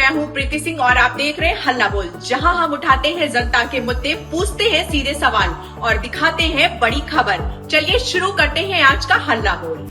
मैं हूं प्रीति सिंह और आप देख रहे हैं हल्ला बोल, जहां हम उठाते हैं जनता के मुद्दे, पूछते हैं सीधे सवाल और दिखाते हैं बड़ी खबर। चलिए शुरू करते हैं आज का हल्ला बोल।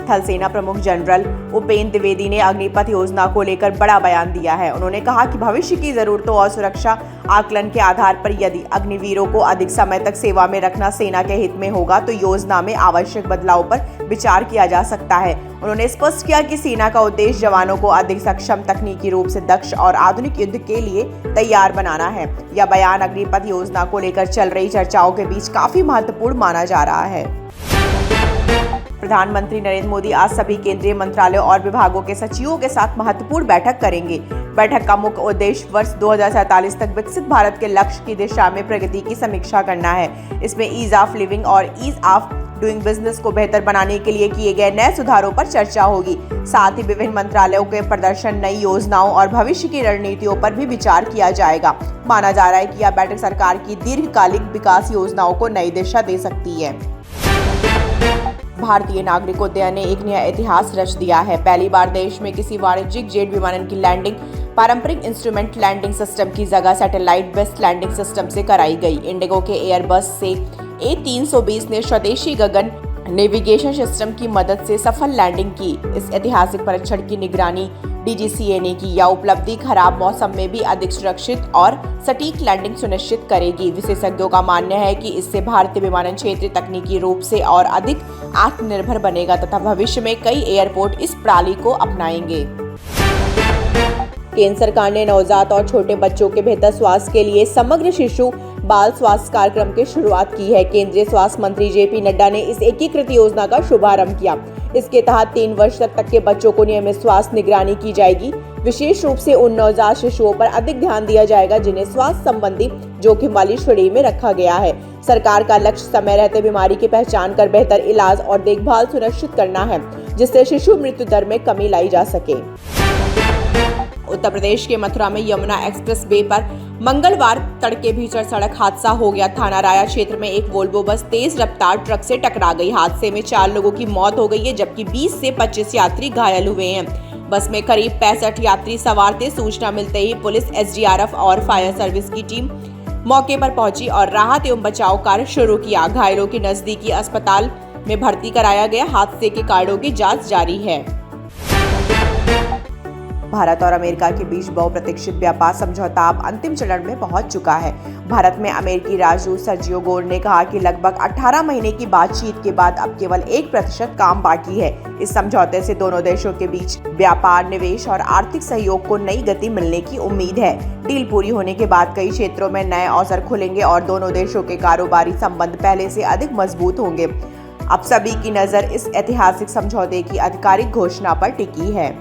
थल सेना प्रमुख जनरल उपेंद्र द्विवेदी ने अग्निपथ योजना को लेकर बड़ा बयान दिया है। उन्होंने कहा कि भविष्य की जरूरतों और सुरक्षा आकलन के आधार पर यदि अग्निवीरों को अधिक समय तक सेवा में रखना सेना के हित में होगा तो योजना में आवश्यक बदलाव पर विचार किया जा सकता है। उन्होंने स्पष्ट किया कि सेना का उद्देश्य जवानों को अधिक सक्षम, तकनीकी रूप से दक्ष और आधुनिक युद्ध के लिए तैयार बनाना है। यह बयान अग्निपथ योजना को लेकर चल रही चर्चाओं के बीच काफी महत्वपूर्ण माना जा रहा है। प्रधानमंत्री नरेंद्र मोदी आज सभी केंद्रीय मंत्रालयों और विभागों के सचिवों के साथ महत्वपूर्ण बैठक करेंगे। बैठक का मुख्य उद्देश्य वर्ष 2047 तक विकसित भारत के लक्ष्य की दिशा में प्रगति की समीक्षा करना है। इसमें ईज ऑफ लिविंग और ईज ऑफ डूइंग बिजनेस को बेहतर बनाने के लिए किए गए नए सुधारों पर चर्चा होगी। साथ ही विभिन्न मंत्रालयों के प्रदर्शन, नई योजनाओं और भविष्य की रणनीतियों पर भी विचार किया जाएगा। माना जा रहा है कि यह बैठक सरकार की दीर्घकालिक विकास योजनाओं को नई दिशा दे सकती है। भारतीय नागरिक उड्डयन ने एक नया इतिहास रच दिया है। पहली बार देश में किसी वाणिज्यिक जेट विमानन की लैंडिंग पारंपरिक इंस्ट्रूमेंट लैंडिंग सिस्टम की जगह सैटेलाइट बेस्ड लैंडिंग सिस्टम से कराई गई। इंडिगो के एयरबस से A320 ने स्वदेशी गगन नेविगेशन सिस्टम की मदद से सफल लैंडिंग की। इस ऐतिहासिक परीक्षण की निगरानी DGCA ने की। यह उपलब्धि खराब मौसम में भी अधिक सुरक्षित और सटीक लैंडिंग सुनिश्चित करेगी। विशेषज्ञों का मानना है कि इससे भारतीय विमानन क्षेत्र तकनीकी रूप से और अधिक आत्मनिर्भर बनेगा तथा भविष्य में कई एयरपोर्ट इस प्रणाली को अपनाएंगे। केंद्र सरकार ने नवजात और छोटे बच्चों के बेहतर स्वास्थ्य के लिए समग्र शिशु बाल स्वास्थ्य कार्यक्रम की शुरुआत की है। केंद्रीय स्वास्थ्य मंत्री JP नड्डा ने इस एकीकृत योजना का शुभारंभ किया। इसके तहत 3 वर्ष तक के बच्चों को नियमित स्वास्थ्य निगरानी की जाएगी। विशेष रूप से उन नवजात शिशुओं पर अधिक ध्यान दिया जाएगा जिन्हें स्वास्थ्य संबंधी जोखिम वाली श्रेणी में रखा गया है। सरकार का लक्ष्य समय रहते बीमारी की पहचान कर बेहतर इलाज और देखभाल सुनिश्चित करना है, जिससे शिशु मृत्यु दर में कमी लाई जा सके। उत्तर प्रदेश के मथुरा में यमुना एक्सप्रेस वे पर मंगलवार तड़के भीषण सड़क हादसा हो गया। थाना राया क्षेत्र में एक वोल्वो बस तेज रफ्तार ट्रक से टकरा गई। हादसे में 4 लोगों की मौत हो गई है, जबकि 20 से 25 यात्री घायल हुए हैं। बस में करीब 65 यात्री सवार थे। सूचना मिलते ही पुलिस, SDRF और फायर सर्विस की टीम मौके पर पहुंची और राहत एवं बचाव कार्य शुरू किया। घायलों की नजदीकी अस्पताल में भर्ती कराया गया। हादसे के कारणों की जांच जारी है। भारत और अमेरिका के बीच बहुप्रतीक्षित व्यापार समझौता अब अंतिम चरण में पहुंच चुका है। भारत में अमेरिकी राजदूत सर्जियो गोर ने कहा कि लगभग 18 महीने की बातचीत के बाद अब केवल 1% काम बाकी है। इस समझौते से दोनों देशों के बीच व्यापार, निवेश और आर्थिक सहयोग को नई गति मिलने की उम्मीद है। डील पूरी होने के बाद कई क्षेत्रों में नए अवसर खुलेंगे और दोनों देशों के कारोबारी संबंध पहले से अधिक मजबूत होंगे। अब सभी की नजर इस ऐतिहासिक समझौते की आधिकारिक घोषणा पर टिकी है।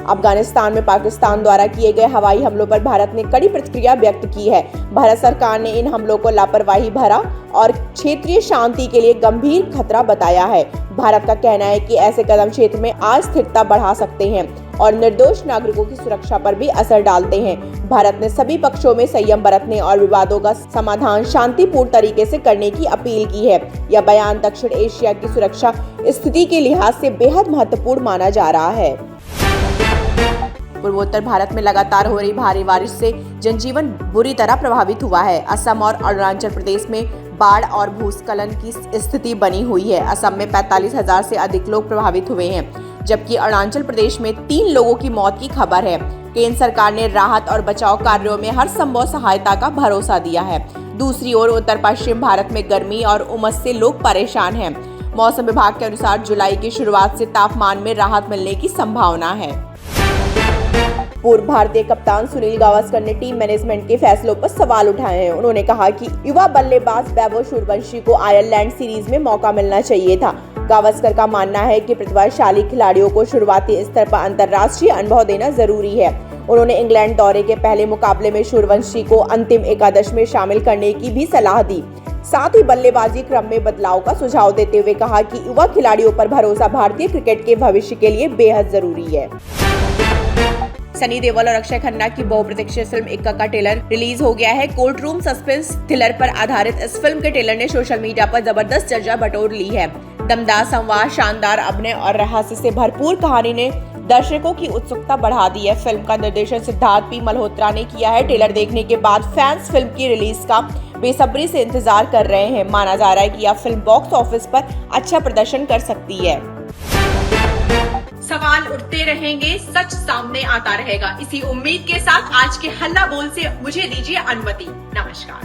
अफगानिस्तान में पाकिस्तान द्वारा किए गए हवाई हमलों पर भारत ने कड़ी प्रतिक्रिया व्यक्त की है। भारत सरकार ने इन हमलों को लापरवाही भरा और क्षेत्रीय शांति के लिए गंभीर खतरा बताया है। भारत का कहना है कि ऐसे कदम क्षेत्र में अस्थिरता बढ़ा सकते हैं और निर्दोष नागरिकों की सुरक्षा पर भी असर डालते हैं। भारत ने सभी पक्षों में संयम बरतने और विवादों का समाधान शांतिपूर्ण तरीके से करने की अपील की है। यह बयान दक्षिण एशिया की सुरक्षा स्थिति के लिहाज से बेहद महत्वपूर्ण माना जा रहा है। पूर्वोत्तर भारत में लगातार हो रही भारी बारिश से जनजीवन बुरी तरह प्रभावित हुआ है। असम और अरुणाचल प्रदेश में बाढ़ और भूस्खलन की स्थिति बनी हुई है। असम में 45,000 से अधिक लोग प्रभावित हुए हैं, जबकि अरुणाचल प्रदेश में 3 लोगों की मौत की खबर है। केंद्र सरकार ने राहत और बचाव कार्यों में हर संभव सहायता का भरोसा दिया है। दूसरी ओर उत्तर पश्चिम भारत में गर्मी और उमस से लोग परेशान हैं। मौसम विभाग के अनुसार जुलाई की शुरुआत से तापमान में राहत मिलने की संभावना है। पूर्व भारतीय कप्तान सुनील गावस्कर ने टीम मैनेजमेंट के फैसलों पर सवाल उठाए हैं। उन्होंने कहा कि युवा बल्लेबाज वैभव सूर्यवंशी को आयरलैंड सीरीज में मौका मिलना चाहिए था। गावस्कर का मानना है कि प्रतिभाशाली खिलाड़ियों को शुरुआती स्तर पर अंतर्राष्ट्रीय अनुभव देना जरूरी है। उन्होंने इंग्लैंड दौरे के पहले मुकाबले में सूर्यवंशी को अंतिम एकादश में शामिल करने की भी सलाह दी। साथ ही बल्लेबाजी क्रम में बदलाव का सुझाव देते हुए कहा कि युवा खिलाड़ियों पर भरोसा भारतीय क्रिकेट के भविष्य के लिए बेहद जरूरी है। सनी देओल और अक्षय खन्ना की बहुप्रतीक्षित फिल्म इक्का का ट्रेलर रिलीज हो गया है। कोर्ट रूम सस्पेंस थ्रिलर पर आधारित इस फिल्म के ट्रेलर ने सोशल मीडिया पर जबरदस्त चर्चा बटोर ली है। दमदार संवाद, शानदार अभिनय और रहस्य से भरपूर कहानी ने दर्शकों की उत्सुकता बढ़ा दी है। फिल्म का निर्देशन सिद्धार्थ पी मल्होत्रा ने किया है। ट्रेलर देखने के बाद फैंस फिल्म की रिलीज का बेसब्री से इंतजार कर रहे हैं। माना जा रहा है कि यह फिल्म बॉक्स ऑफिस पर अच्छा प्रदर्शन कर सकती है। सवाल उठते रहेंगे, सच सामने आता रहेगा। इसी उम्मीद के साथ आज के हल्ला बोल से मुझे दीजिए अनुमति। नमस्कार।